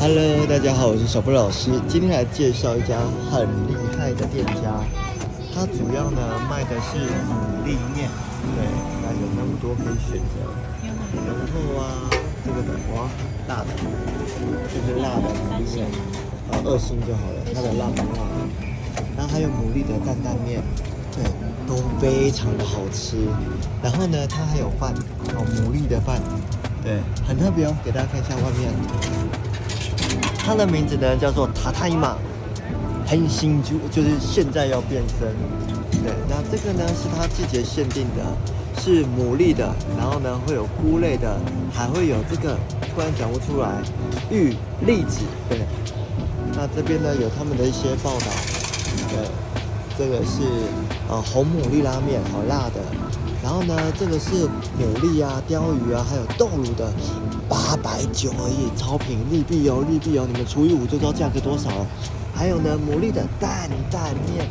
Hello，大家好，我是小布老师。今天来介绍一家很厉害的店家，它主要呢卖的是牡蛎面，对，那有那么多可以选择。然后啊，这个的哇，辣的，就是辣的牡蛎面，2星就好了，它的辣蛮辣的。然后还有牡蛎的担担面，对，都非常的好吃。然后呢，它还有饭，牡蛎的饭，对，很特别哦，给大家看一下外面。它的名字呢叫做塔塔伊玛，很新猪，就是现在要变身。对，那这个呢是它季节限定的，是牡蛎的，然后呢会有菇类的，还会有这个突然讲不出来，玉栗子。对，那这边呢有他们的一些报道。对，这个是红牡蛎拉面，好辣的。然后呢，这个是牡蛎啊、鲷鱼啊，还有豆乳的，890而已，超便宜，日币哦，日币哦，你们除以5就知道价格多少了。还有呢，牡蛎的担担面，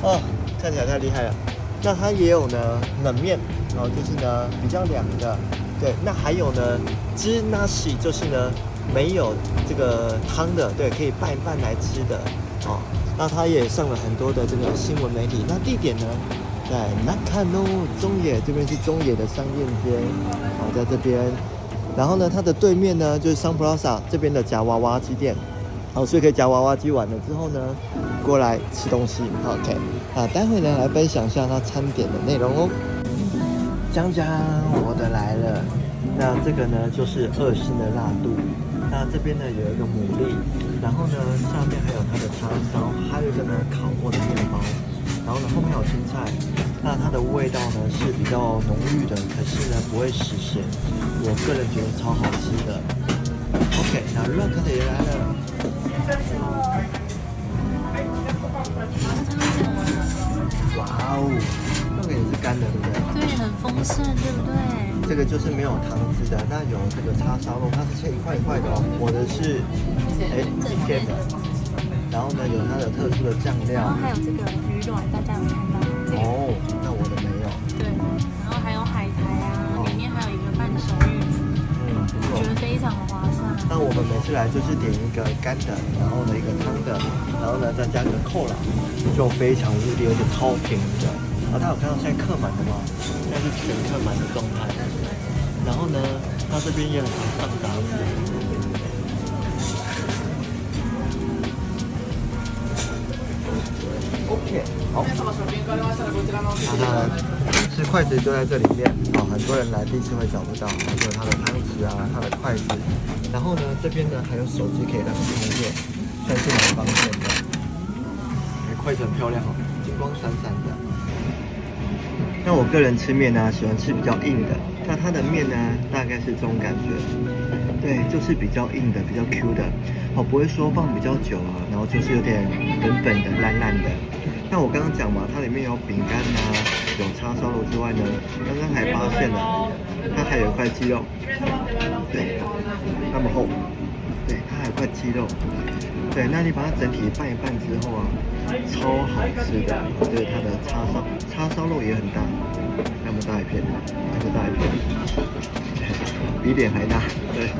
哦，看起来太厉害了。那它也有呢冷面，就是呢比较凉的，对。那还有呢汁那西，就是呢没有这个汤的，对，可以拌一拌来吃的，哦。那它也上了很多的这个新闻媒体。那地点呢？在Nakano中野，这边是中野的商业街，在这边。然后呢，它的对面呢就是 Sun Plaza 这边的夹娃娃机店，所以可以夹娃娃机完了之后呢，过来吃东西。OK， 待会呢来分享一下它餐点的内容哦。讲讲我的来了，那这个呢就是2星的辣度。那这边呢有一个牡蛎，然后呢上面还有它的叉烧，还有一个呢烤过的面包。然后呢，后面有青菜，那它的味道呢是比较浓郁的，可是呢不会实咸，我个人觉得超好吃的。OK， 那热可的也来了。哇哦，这个也是干的，对不对？对，很丰盛，对不对？这个就是没有汤汁的，那有这个叉烧肉，它是切一块一块的哦，我的是一片的。然后呢，有它的特殊的酱料，然后还有这个鱼卵，大家有看到？哦，那我的没有。对，然后还有海苔啊，里面还有一个半熟玉子，不错，我觉得非常的划算。那我们每次来就是点一个干的，然后呢一个汤的，然后呢再加个扣啦，就非常入地，而且超便宜的。大家有看到现在客满的吗？现在是全客满的状态。然后呢，它这边也很常上杂志。OK， 好。那吃筷子就在这里面，很多人来第一次会找不到，还有它的汤匙啊，它的筷子。然后呢，这边呢还有手机可以让你充电，算是蛮方便的。筷子很漂亮哦，金光闪闪的。那我个人吃面呢，喜欢吃比较硬的。那它的面呢，大概是这种感觉，对，就是比较硬的，比较 Q 的，不会说放比较久啊，然后就是有点粉粉的、烂烂的。那我刚刚讲嘛，它里面有饼干啊，有叉烧肉之外呢，刚刚还发现了，它还有一块鸡肉，对，那么厚，对，它还有块鸡肉，对，那你把它整体拌一拌之后啊，超好吃的，就是它的叉烧肉也很大，那么大一片，那么大一片，比脸还大，对。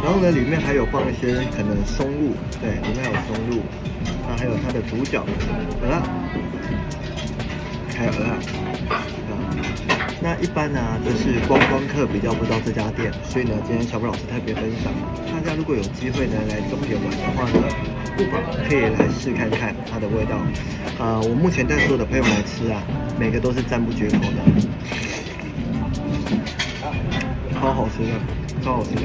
然后呢，里面还有放一些可能松露，对，里面有松露，那还有它的主角鹅啊，还有鹅啊。那一般呢，就是观光客比较不知道这家店，所以呢，今天小布老师特别分享，大家如果有机会呢来中野玩的话呢，不妨可以来试看看它的味道。我目前带所有的朋友来吃啊，每个都是赞不绝口的，超好吃的，超好吃的。